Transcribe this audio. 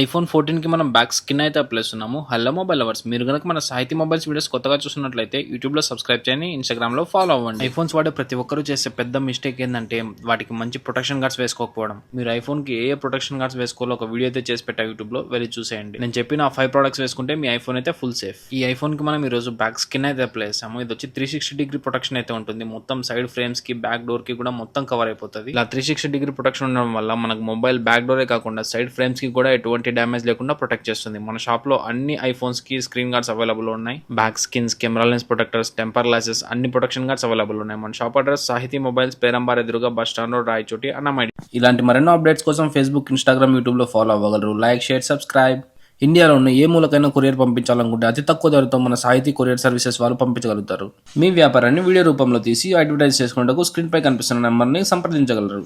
IPhone 14కి మనం back skin అయితే apply చేస్తున్నాము. హలో మొబైల్ లవర్స్, మీరు గనక మన సాహితీ మొబైల్స్ వీడియోస్ కొత్తగా చూస్తున్నట్లయితే యూట్యూబ్లో సబ్స్క్రైబ్ చేయండి, ఇన్స్టాగ్రామ్లో ఫాలో అవ్వండి. ఐఫోన్స్ వాడే ప్రతి ఒక్కరూ చేసే పెద్ద మిస్టేక్ ఏంటంటే వాటికి మంచి ప్రొటెక్షన్ గార్డ్స్ వేసుకోకపోవడం. మీరు ఐఫోన్కి ఏ ప్రొటెక్షన్ గార్డ్స్ వేసుకోవాలో ఒక వీడియో అయితే చేసి పెట్టా, యూట్యూబ్లో వెళ్ళి చూసేయండి. నేను చెప్పిన 5 ప్రొడక్ట్స్ వేసుకుంటే మీ ఐఫోన్ అయితే ఫుల్ సేఫ్. ఈ ఐఫోన్కి మనం ఈరోజు బ్యాక్ స్కిన్ అయితే అప్లై చేసాము. ఇది వచ్చి 360 డిగ్రీ ప్రొటెక్షన్ అయితే ఉంటుంది. మొత్తం సైడ్ ఫ్రేమ్స్ కి బ్యాక్ డోర్ కి కూడా మొత్తం కవర్ అయిపోతుంది. ఇలా 360 డిగ్రీ ప్రొటెక్షన్ ఉండడం వల్ల మనకు మొబైల్ బ్యాక్ డోరే కాకుండా సైడ్ ఫ్రేమ్స్ కి కూడా ఎటువంటి డ్యామేజ్ లేకుండా ప్రొటెక్ట్ చేస్తుంది. మన షాప్ లో అన్ని ఐఫోన్స్ కి స్క్రీన్ గార్డ్స్ అవైలబుల్ ఉన్నాయి. Back skins, camera lens protectors, temper glasses, అన్ని ప్రొటెక్షన్ గార్డ్స్ అవైలబుల్ ఉన్నాయి. మన షాప్ అడ్రస్ సాహితీ మొబైల్స్, పేరంబార్ ఎదురుగా bus stand road, Rayachoti, Annamayya. ఇలాంటి మరెన్నో అప్డేట్స్ కోసం ఫేస్బుక్, ఇన్స్టాగ్రామ్, యూట్యూబ్ లో ఫాలో అవ్వగలరు. Like, share, subscribe. ఇండియాలో ఉన్న ఏ మూలకైనా కొరియర్ పంపించాలనుకుంటే అతి తక్కువ ధరతో మన సాహితీ కొరియర్ సర్వీసెస్ వాళ్ళు పంపించగలుగుతారు. మీ వ్యాపారాన్ని వీడియో రూపంలో తీసి అడ్వర్టైజ్ చేసుకునేందుకు స్క్రీన్ పై కనిపిస్తున్న నెంబర్ని సంప్రదించగలరు.